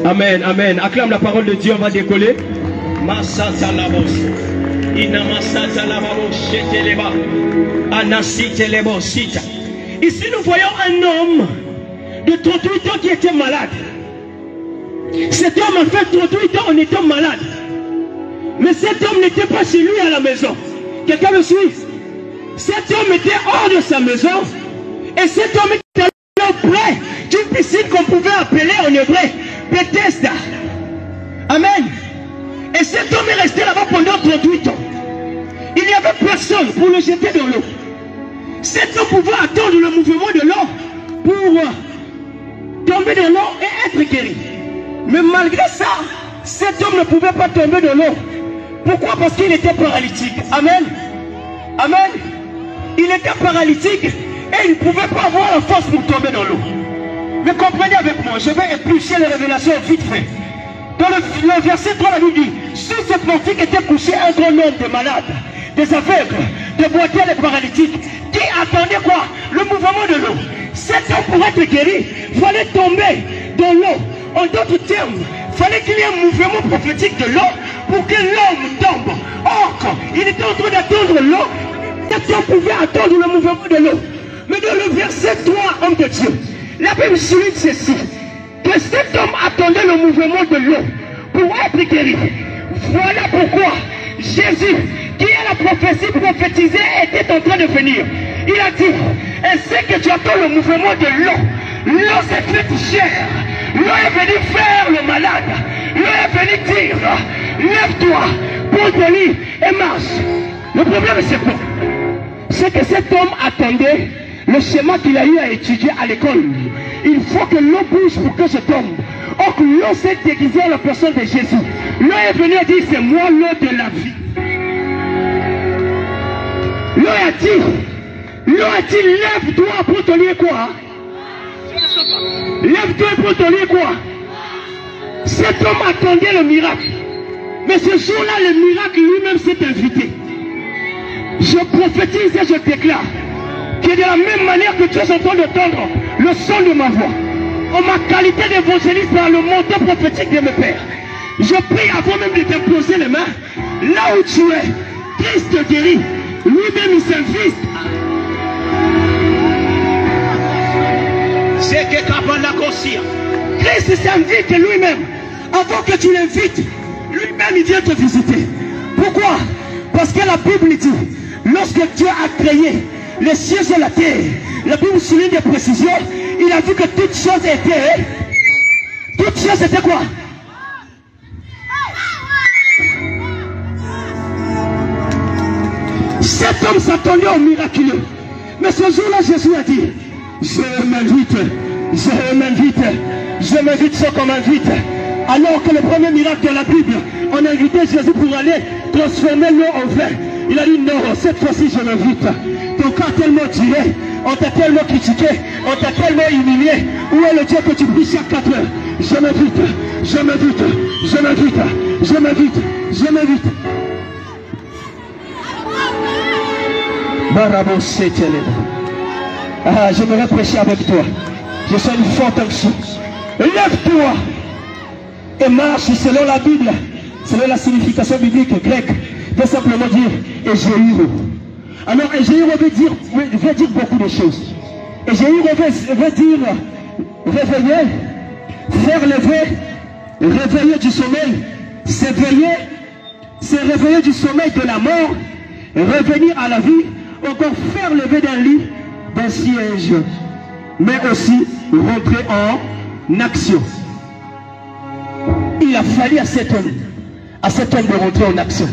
Amen, amen. Acclame la parole de Dieu, on va décoller. Ici, nous voyons un homme de 38 ans qui était malade. Cet homme a fait 38 ans en étant malade. Mais cet homme n'était pas chez lui à la maison. Quelqu'un me suit? Cet homme était hors de sa maison. Et cet homme était près d'une piscine qu'on pouvait appeler en hébreu Bethesda. Amen. Et cet homme est resté là-bas pendant 38 ans. Il n'y avait personne pour le jeter dans l'eau. Cet homme pouvait attendre le mouvement de l'eau pour tomber dans l'eau et être guéri. Mais malgré ça, cet homme ne pouvait pas tomber dans l'eau. Pourquoi? Parce qu'il était paralytique. Amen. Amen. Il était paralytique et il ne pouvait pas avoir la force pour tomber dans l'eau. Mais comprenez avec moi, je vais éplucher les révélations vite fait. Dans le verset 3, la Bible dit, sur cette portique était couché un grand nombre de malades, des aveugles, des boiteux, des paralytiques, qui attendaient quoi? Le mouvement de l'eau. Cet homme pour être guéri, il fallait tomber dans l'eau. En d'autres termes, il fallait qu'il y ait un mouvement prophétique de l'eau pour que l'homme tombe. Or, il était en train d'attendre l'eau, cet homme pouvait attendre le mouvement de l'eau. Mais dans le verset 3, homme de Dieu, la Bible souligne ceci, que cet homme attendait le mouvement de l'eau pour être guéri. Voilà pourquoi Jésus, qui est la prophétie prophétisée, était en train de venir. Il a dit, ainsi que tu attends le mouvement de l'eau, l'eau s'est faite chair. L'eau est venue faire le malade. L'eau est venue dire, lève-toi, pose ton lit et marche. Le problème c'est quoi? C'est que cet homme attendait le schéma qu'il a eu à étudier à l'école. Il faut que l'eau bouge pour que je tombe. Or que l'eau s'est déguisée en la personne de Jésus. L'eau est venue et dit, c'est moi l'eau de la vie. L'eau a dit, lève-toi pour ton lit quoi? Lève-toi pour ton lit quoi? Cet homme attendait le miracle. Mais ce jour-là, le miracle lui-même s'est invité. Je prophétise et je déclare que de la même manière que tu es en train d'entendre le son de ma voix, en ma qualité d'évangéliste par le manteau prophétique de mes pères, je prie avant même de t'imposer les mains, là où tu es, Christ te guérit, lui-même il s'invite. C'est que Christ s'invite lui-même, avant que tu l'invites, lui-même il vient te visiter. Pourquoi? Parce que la Bible dit, lorsque Dieu a créé les cieux et la terre, la Bible souligne des précisions, il a vu que toutes choses étaient... Toutes choses étaient quoi? Cet homme s'attendait au miraculeux. Mais ce jour-là, Jésus a dit, je m'invite, ceux qu'on m'invite. Alors que le premier miracle de la Bible, on a invité Jésus pour aller transformer l'eau en vin. Il a dit non, cette fois-ci je m'invite. Ton corps tellement tué, on t'a tellement critiqué, on t'a tellement humilié. Où est le Dieu que tu pries chaque 4 heures? Je m'invite. Ah, j'aimerais prêcher avec toi. Je sens une forte action. Lève-toi et marche selon la Bible, selon la signification biblique grecque. Peut simplement dire Égéiro. Alors Égéiro veut dire beaucoup de choses. Égéiro veut dire réveiller, faire lever, réveiller du sommeil, s'éveiller, se réveiller du sommeil de la mort, revenir à la vie, encore faire lever d'un lit, d'un siège, mais aussi rentrer en action. Il a fallu à cet homme de rentrer en action.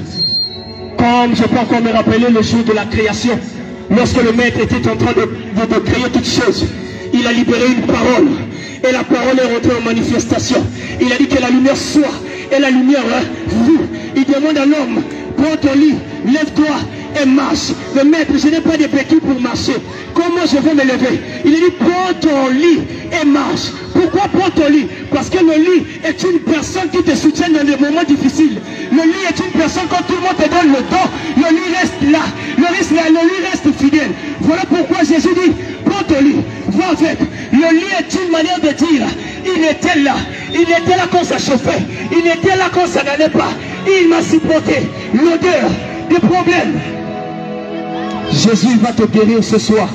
Comme je peux encore me rappeler le jour de la création, lorsque le maître était en train de créer toutes choses, il a libéré une parole, et la parole est rentrée en manifestation. Il a dit que la lumière soit, et la lumière vit. Il demande à l'homme, prends ton lit, lève-toi et marche. Mais maître, je n'ai pas de béquilles pour marcher. Comment je vais me lever? Il a dit, prends ton lit et marche. Pourquoi prends ton lit? Parce que le lit est une personne qui te soutient dans les moments difficiles. Le lit est une personne, quand tout le monde te donne le dos, le lit reste là. Le lit reste fidèle. Voilà pourquoi Jésus dit, prends ton lit, va avec. Le lit est une manière de dire, Il était là quand ça chauffait. Il était là quand ça n'allait pas. Il m'a supporté l'odeur des problèmes. Jésus va te guérir ce soir.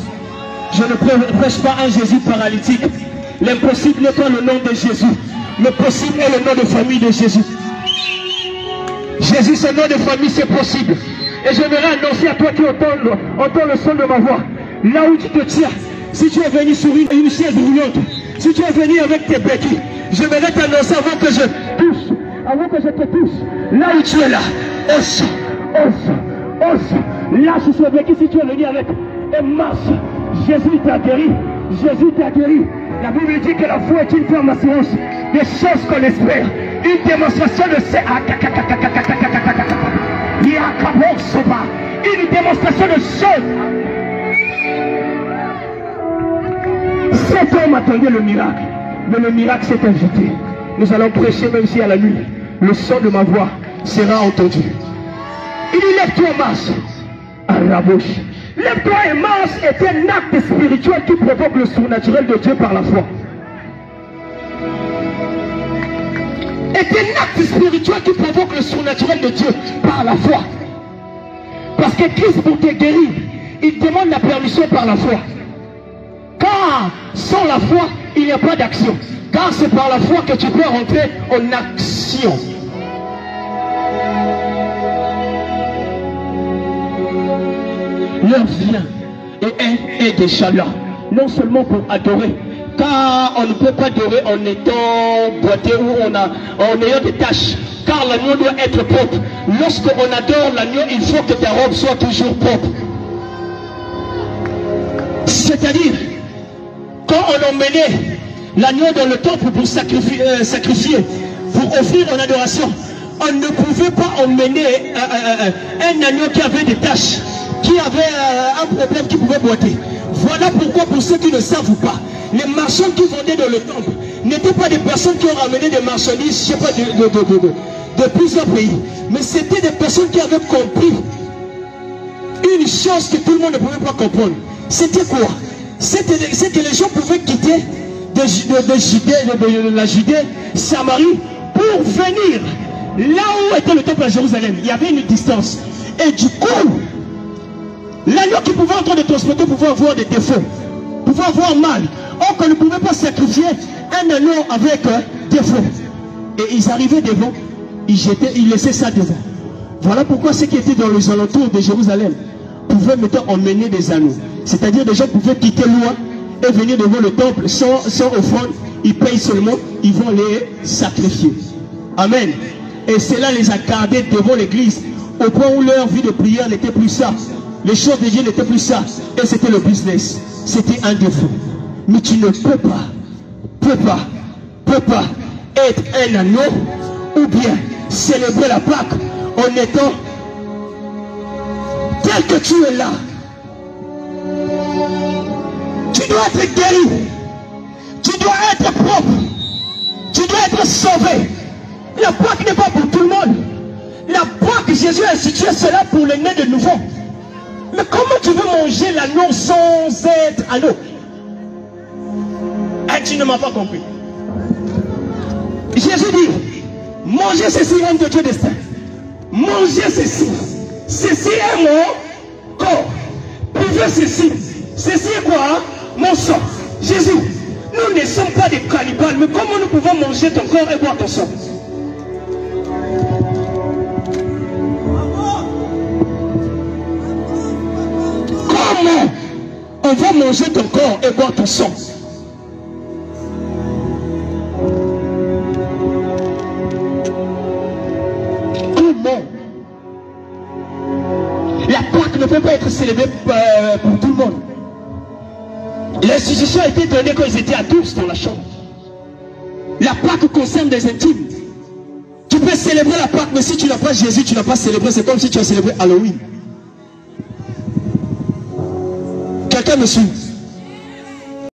Je ne prêche pas un Jésus paralytique. L'impossible n'est pas le nom de Jésus. Le possible est le nom de famille de Jésus. Jésus, ce nom de famille, c'est possible. Et je vais annoncer à toi qui entends le son de ma voix. Là où tu te tiens, si tu es venu sur une chaise roulante, si tu es venu avec tes béquilles, je vais t'annoncer avant que je te touche. Là où tu es là, os. Lâche ce béquille si tu es venu avec et marche. Jésus t'a guéri. Jésus t'a guéri. La Bible dit que la foi est une ferme assurance des choses qu'on espère. Une démonstration de ces... Une démonstration de choses. Cet homme attendait le miracle. Mais le miracle s'est invité. Nous allons prêcher même si à la nuit, le son de ma voix sera entendu. Il dit lève-toi et marche. À la bouche. Lève-toi et marche est un acte spirituel qui provoque le surnaturel de Dieu par la foi. Est un acte spirituel qui provoque le surnaturel de Dieu par la foi. Parce que Christ, pour te guérir, il demande la permission par la foi. Car sans la foi, il n'y a pas d'action. Car c'est par la foi que tu peux rentrer en action. L'heure vient et elle est déjà là. Non seulement pour adorer, car on ne peut pas adorer en étant boité ou en ayant des taches. Car l'agneau doit être propre. Lorsqu'on adore l'agneau, il faut que ta robe soit toujours propre. C'est-à-dire, quand on emmenait l'agneau dans le temple pour sacrifier, pour offrir en adoration, on ne pouvait pas emmener un agneau qui avait des taches, qui avait un problème, qui pouvait boiter. Voilà pourquoi, pour ceux qui ne savent pas, les marchands qui vendaient dans le temple n'étaient pas des personnes qui ont ramené des marchandises, je ne sais pas, de plusieurs pays. Mais c'était des personnes qui avaient compris une chose que tout le monde ne pouvait pas comprendre. C'était quoi? C'est que les gens pouvaient quitter de la Judée, Samarie, pour venir là où était le temple à Jérusalem. Il y avait une distance. Et du coup, l'agneau qui pouvait en train de transporter pouvait avoir des défauts, pouvait avoir mal. Or qu'on ne pouvait pas sacrifier un agneau avec défaut. Et ils arrivaient devant, ils laissaient ça devant. Voilà pourquoi ceux qui étaient dans les alentours de Jérusalem pouvaient maintenant emmener des agneaux. C'est-à-dire des gens pouvaient quitter loin et venir devant le temple sans offrande. Ils payent seulement, ils vont les sacrifier. Amen. Et cela les a gardés devant l'église au point où leur vie de prière n'était plus ça. Les choses de Dieu n'étaient plus ça. Et c'était le business. C'était un défaut. Mais tu ne peux pas être un agneau ou bien célébrer la Pâque en étant tel que tu es là. Tu dois être guéri. Tu dois être propre. Tu dois être sauvé. La Pâque n'est pas pour tout le monde. La Pâque, Jésus a institué cela pour les nés de nouveau. Mais comment tu veux manger l'agneau sans être agneau? Et tu ne m'as pas compris. Jésus dit, mangez ceci, homme de Dieu destin. Mangez ceci. Ceci est mon corps. Buvez ceci. Ceci est quoi? Mon sang. Jésus, nous ne sommes pas des cannibales, mais comment nous pouvons manger ton corps et boire ton sang? Comment on va manger ton corps et boire ton sang? Comment? La Pâque ne peut pas être célébrée pour tout le monde. L'institution a été donnée quand ils étaient à tous dans la chambre. La Pâque concerne des intimes. Tu peux célébrer la Pâque, mais si tu n'as pas Jésus, tu n'as pas célébré. C'est comme si tu as célébré Halloween. Quelqu'un me suit?